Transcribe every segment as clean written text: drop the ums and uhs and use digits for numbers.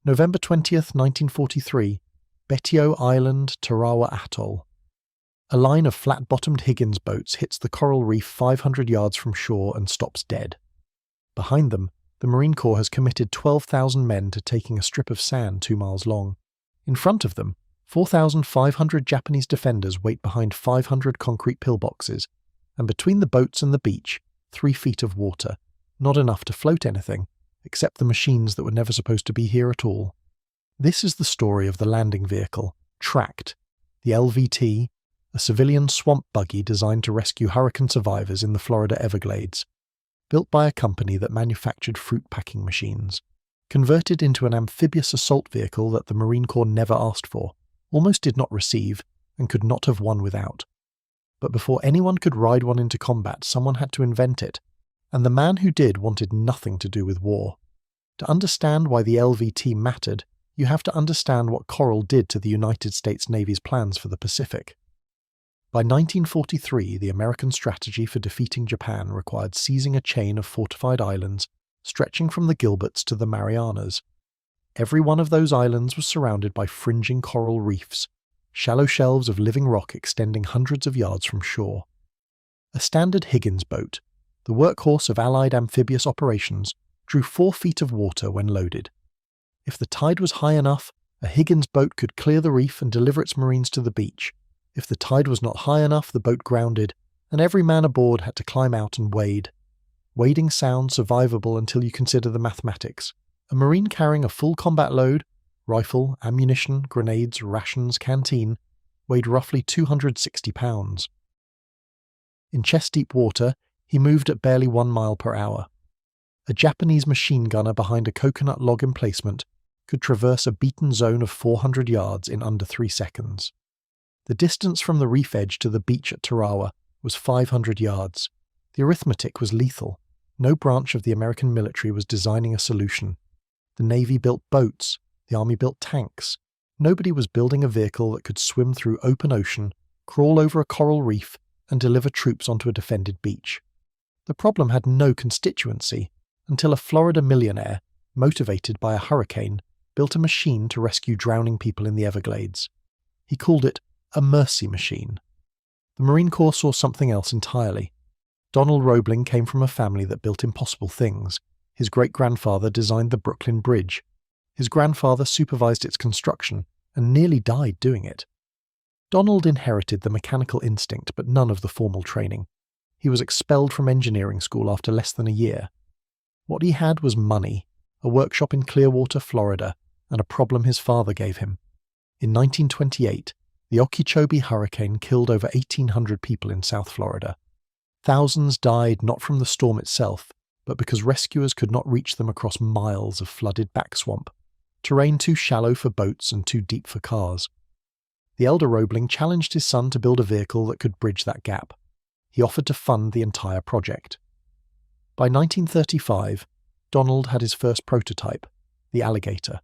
November 20th, 1943, Betio Island, Tarawa Atoll. A line of flat-bottomed Higgins boats hits the coral reef 500 yards from shore and stops dead. Behind them, the Marine Corps has committed 12,000 men to taking a strip of sand 2 miles long. In front of them, 4,500 Japanese defenders wait behind 500 concrete pillboxes, and between the boats and the beach, 3 feet of water, not enough to float anything, except the machines that were never supposed to be here at all. This is the story of the landing vehicle, Tracked, the LVT, a civilian swamp buggy designed to rescue hurricane survivors in the Florida Everglades. Built by a company that manufactured fruit packing machines. Converted into an amphibious assault vehicle that the Marine Corps never asked for, almost did not receive, and could not have won without. But before anyone could ride one into combat, someone had to invent it, and the man who did wanted nothing to do with war. To understand why the LVT mattered, you have to understand what coral did to the United States Navy's plans for the Pacific. By 1943, the American strategy for defeating Japan required seizing a chain of fortified islands stretching from the Gilberts to the Marianas. Every one of those islands was surrounded by fringing coral reefs, shallow shelves of living rock extending hundreds of yards from shore. A standard Higgins boat, the workhorse of Allied amphibious operations, drew 4 feet of water when loaded. If the tide was high enough, a Higgins boat could clear the reef and deliver its Marines to the beach. If the tide was not high enough, the boat grounded, and every man aboard had to climb out and wade. Wading sounds survivable until you consider the mathematics. A Marine carrying a full combat load, rifle, ammunition, grenades, rations, canteen, weighed roughly 260 pounds. In chest-deep water, he moved at barely 1 mile per hour. A Japanese machine gunner behind a coconut log emplacement could traverse a beaten zone of 400 yards in under 3 seconds. The distance from the reef edge to the beach at Tarawa was 500 yards. The arithmetic was lethal. No branch of the American military was designing a solution. The Navy built boats. The Army built tanks. Nobody was building a vehicle that could swim through open ocean, crawl over a coral reef, and deliver troops onto a defended beach. The problem had no constituency until a Florida millionaire, motivated by a hurricane, built a machine to rescue drowning people in the Everglades. He called it a mercy machine. The Marine Corps saw something else entirely. Donald Roebling came from a family that built impossible things. His great-grandfather designed the Brooklyn Bridge. His grandfather supervised its construction and nearly died doing it. Donald inherited the mechanical instinct but none of the formal training. He was expelled from engineering school after less than a year. What he had was money, a workshop in Clearwater, Florida, and a problem his father gave him. In 1928, the Okeechobee hurricane killed over 1,800 people in South Florida. Thousands died not from the storm itself, but because rescuers could not reach them across miles of flooded backswamp, terrain too shallow for boats and too deep for cars. The elder Roebling challenged his son to build a vehicle that could bridge that gap. He offered to fund the entire project. By 1935, Donald had his first prototype, the Alligator.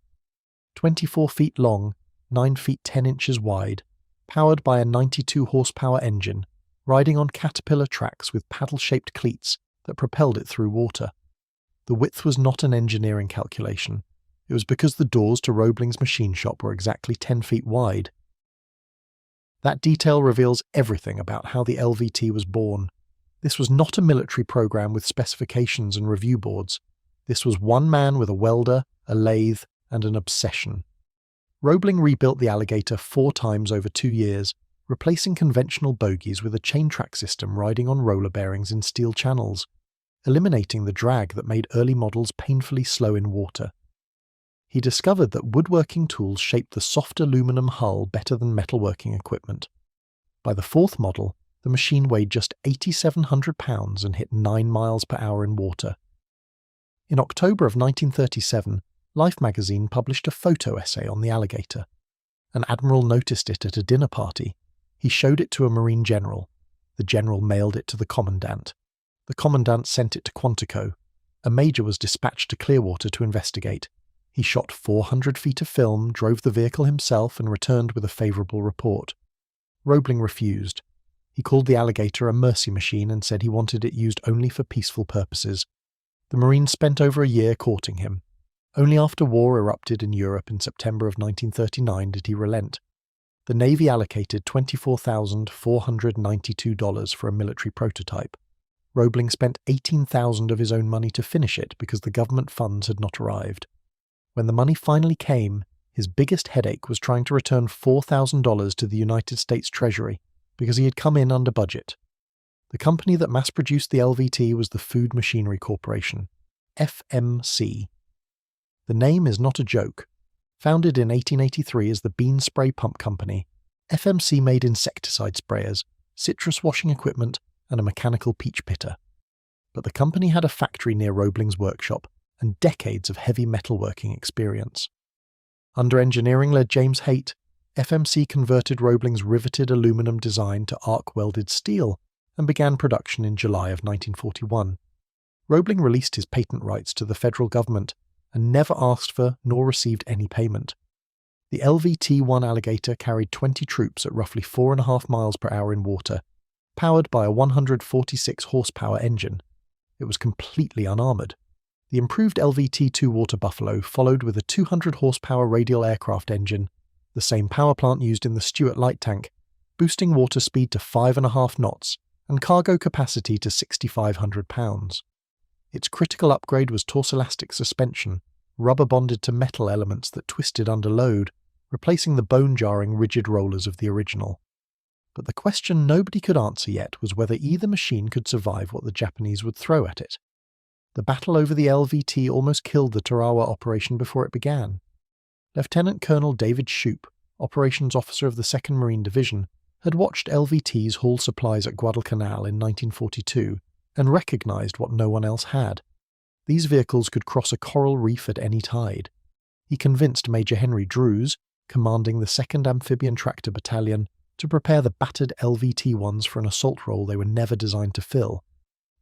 24 feet long, 9 feet 10 inches wide, powered by a 92 horsepower engine, riding on caterpillar tracks with paddle-shaped cleats that propelled it through water. The width was not an engineering calculation. It was because the doors to Roebling's machine shop were exactly 10 feet wide. That detail reveals everything about how the LVT was born. This was not a military program with specifications and review boards. This was one man with a welder, a lathe, and an obsession. Roebling rebuilt the Alligator 4 times over 2 years, replacing conventional bogies with a chain track system riding on roller bearings in steel channels, eliminating the drag that made early models painfully slow in water. He discovered that woodworking tools shaped the soft aluminum hull better than metalworking equipment. By the 4th model, the machine weighed just 8,700 pounds and hit 9 miles per hour in water. In October of 1937, Life magazine published a photo essay on the Alligator. An admiral noticed it at a dinner party. He showed it to a Marine general. The general mailed it to the commandant. The commandant sent it to Quantico. A major was dispatched to Clearwater to investigate. He shot 400 feet of film, drove the vehicle himself, and returned with a favourable report. Roebling refused. He called the Alligator a mercy machine and said he wanted it used only for peaceful purposes. The Marines spent over a year courting him. Only after war erupted in Europe in September of 1939 did he relent. The Navy allocated $24,492 for a military prototype. Roebling spent $18,000 of his own money to finish it because the government funds had not arrived. When the money finally came, his biggest headache was trying to return $4,000 to the United States Treasury because he had come in under budget. The company that mass-produced the LVT was the Food Machinery Corporation, FMC. The name is not a joke. Founded in 1883 as the Bean Spray Pump Company, FMC made insecticide sprayers, citrus washing equipment, and a mechanical peach pitter. But the company had a factory near Roebling's workshop and decades of heavy metalworking experience. Under engineering-led James Haight, FMC converted Roebling's riveted aluminum design to arc-welded steel and began production in July of 1941. Roebling released his patent rights to the federal government and never asked for nor received any payment. The LVT-1 Alligator carried 20 troops at roughly 4.5 miles per hour in water, powered by a 146 horsepower engine. It was completely unarmoured. The improved LVT-2 Water Buffalo followed with a 200 horsepower radial aircraft engine, the same power plant used in the Stuart light tank, boosting water speed to 5.5 knots and cargo capacity to 6,500 pounds. Its critical upgrade was torsioelastic suspension, rubber bonded to metal elements that twisted under load, replacing the bone-jarring rigid rollers of the original. But the question nobody could answer yet was whether either machine could survive what the Japanese would throw at it. The battle over the LVT almost killed the Tarawa operation before it began. Lieutenant Colonel David Shoup, operations officer of the 2nd Marine Division, had watched LVTs haul supplies at Guadalcanal in 1942 and recognised what no one else had. These vehicles could cross a coral reef at any tide. He convinced Major Henry Drews, commanding the 2nd Amphibian Tractor Battalion, to prepare the battered LVT-1s for an assault role they were never designed to fill.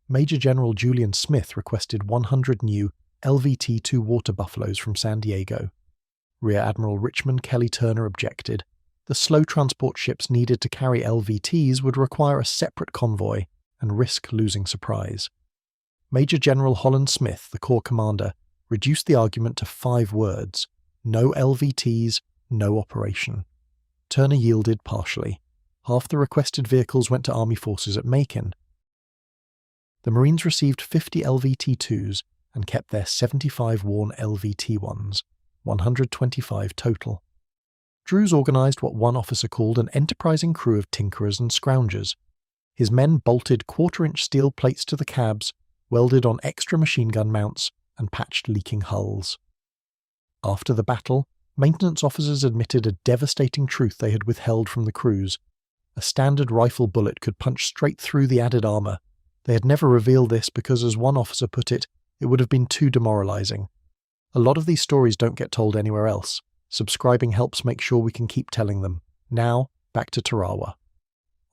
Major General Julian Smith requested 100 new LVT-2 Water Buffaloes from San Diego. Rear Admiral Richmond Kelly Turner objected. The slow transport ships needed to carry LVTs would require a separate convoy and risk losing surprise. Major General Holland Smith, the Corps commander, reduced the argument to 5 words: no LVTs, no operation. Turner yielded partially. Half the requested vehicles went to Army forces at Macon. The Marines received 50 LVT-2s and kept their 75 worn LVT-1s, 125 total. Drews organised what one officer called an enterprising crew of tinkerers and scroungers. His men bolted 1/4-inch steel plates to the cabs, welded on extra machine gun mounts, and patched leaking hulls. After the battle, maintenance officers admitted a devastating truth they had withheld from the crews. A standard rifle bullet could punch straight through the added armour. They had never revealed this because, as one officer put it would have been too demoralising. A lot of these stories don't get told anywhere else. Subscribing helps make sure we can keep telling them. Now, back to Tarawa.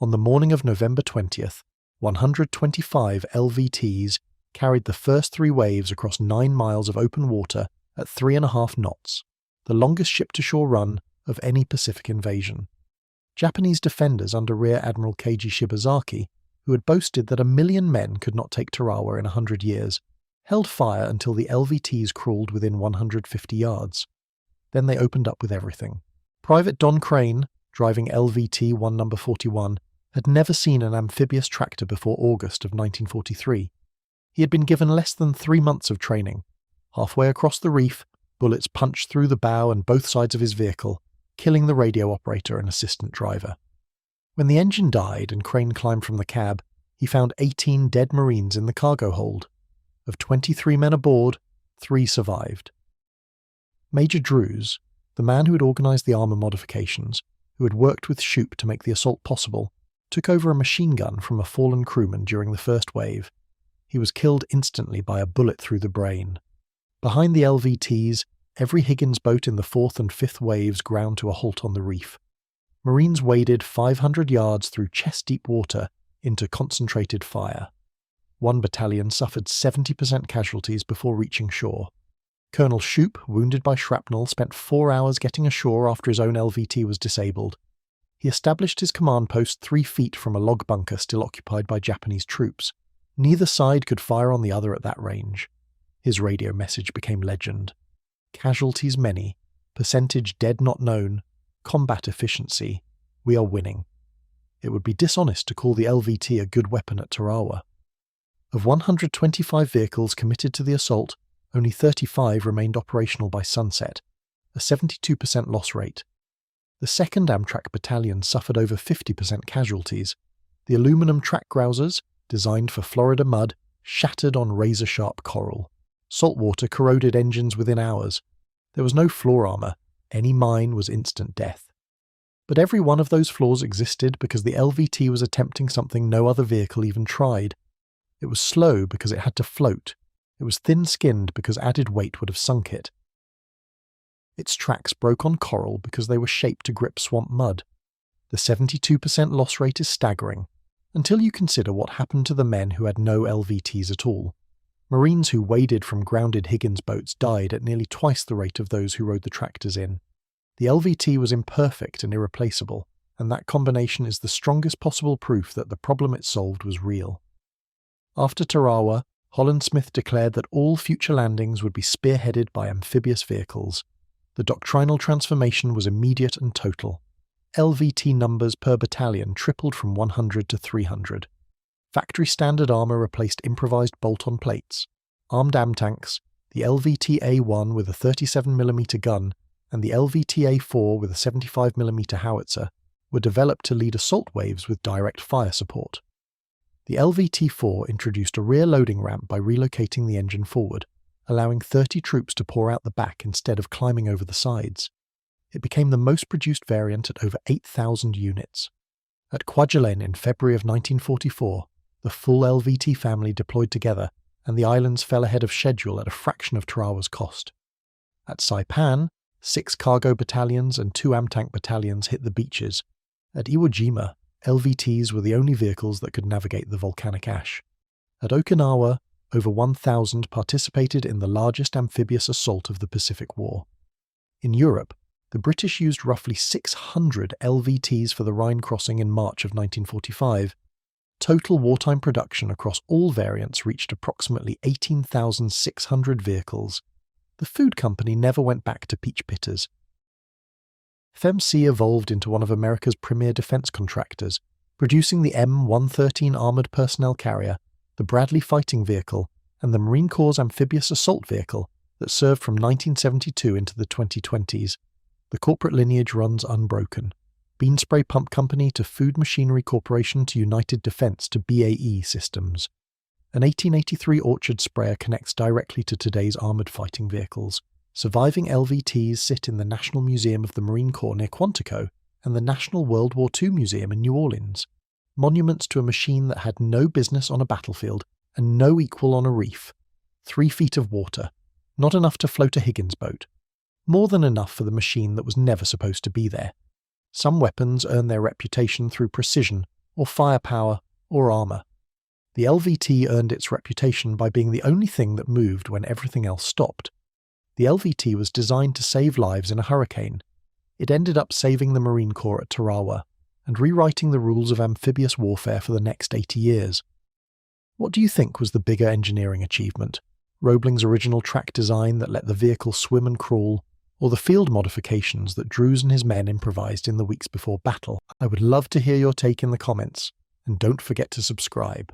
On the morning of November 20th, 125 LVTs carried the first 3 waves across 9 miles of open water at 3.5 knots, the longest ship-to-shore run of any Pacific invasion. Japanese defenders under Rear Admiral Keiji Shibazaki, who had boasted that 1,000,000 men could not take Tarawa in 100 years, held fire until the LVTs crawled within 150 yards. Then they opened up with everything. Private Don Crane, driving LVT-1 No. 41, had never seen an amphibious tractor before August of 1943. He had been given less than 3 months of training. Halfway across the reef, bullets punched through the bow and both sides of his vehicle, killing the radio operator and assistant driver. When the engine died and Crane climbed from the cab, he found 18 dead Marines in the cargo hold. Of 23 men aboard, 3 survived. Major Drews, the man who had organised the armour modifications, who had worked with Shoup to make the assault possible, took over a machine gun from a fallen crewman during the first wave. He was killed instantly by a bullet through the brain. Behind the LVTs, every Higgins boat in the 4th and 5th waves ground to a halt on the reef. Marines waded 500 yards through chest-deep water into concentrated fire. One battalion suffered 70% casualties before reaching shore. Colonel Shoup, wounded by shrapnel, spent 4 hours getting ashore after his own LVT was disabled. He established his command post 3 feet from a log bunker still occupied by Japanese troops. Neither side could fire on the other at that range. His radio message became legend. Casualties many, percentage dead not known, combat efficiency, we are winning. It would be dishonest to call the LVT a good weapon at Tarawa. Of 125 vehicles committed to the assault, only 35 remained operational by sunset, a 72% loss rate. The 2nd Amtrak Battalion suffered over 50% casualties. The aluminum track grousers, designed for Florida mud, shattered on razor-sharp coral. Saltwater corroded engines within hours. There was no floor armour. Any mine was instant death. But every one of those flaws existed because the LVT was attempting something no other vehicle even tried. It was slow because it had to float. It was thin-skinned because added weight would have sunk it. Its tracks broke on coral because they were shaped to grip swamp mud. The 72% loss rate is staggering, until you consider what happened to the men who had no LVTs at all. Marines who waded from grounded Higgins boats died at nearly twice the rate of those who rode the tractors in. The LVT was imperfect and irreplaceable, and that combination is the strongest possible proof that the problem it solved was real. After Tarawa, Holland Smith declared that all future landings would be spearheaded by amphibious vehicles. The doctrinal transformation was immediate and total. LVT numbers per battalion tripled from 100 to 300. Factory standard armour replaced improvised bolt-on plates. Armed AMTanks, the LVT-A1 with a 37mm gun and the LVT-A4 with a 75mm howitzer, were developed to lead assault waves with direct fire support. The LVT-4 introduced a rear loading ramp by relocating the engine forward, allowing 30 troops to pour out the back instead of climbing over the sides. It became the most produced variant at over 8,000 units. At Kwajalein in February of 1944, the full LVT family deployed together, and the islands fell ahead of schedule at a fraction of Tarawa's cost. At Saipan, 6 cargo battalions and 2 AMTank battalions hit the beaches. At Iwo Jima, LVTs were the only vehicles that could navigate the volcanic ash. At Okinawa, over 1,000 participated in the largest amphibious assault of the Pacific War. In Europe, the British used roughly 600 LVTs for the Rhine crossing in March of 1945. Total wartime production across all variants reached approximately 18,600 vehicles. The food company never went back to peach pitters. FMC evolved into one of America's premier defense contractors, producing the M113 armored personnel carrier, the Bradley fighting vehicle, and the Marine Corps' amphibious assault vehicle that served from 1972 into the 2020s. The corporate lineage runs unbroken. Bean Spray Pump Company to Food Machinery Corporation to United Defense to BAE Systems. An 1883 Orchard sprayer connects directly to today's armoured fighting vehicles. Surviving LVTs sit in the National Museum of the Marine Corps near Quantico and the National World War II Museum in New Orleans. Monuments to a machine that had no business on a battlefield and no equal on a reef. 3 feet of water. Not enough to float a Higgins boat. More than enough for the machine that was never supposed to be there. Some weapons earn their reputation through precision, or firepower, or armour. The LVT earned its reputation by being the only thing that moved when everything else stopped. The LVT was designed to save lives in a hurricane. It ended up saving the Marine Corps at Tarawa and rewriting the rules of amphibious warfare for the next 80 years. What do you think was the bigger engineering achievement? Roebling's original track design that let the vehicle swim and crawl, or the field modifications that Drews and his men improvised in the weeks before battle? I would love to hear your take in the comments, and don't forget to subscribe.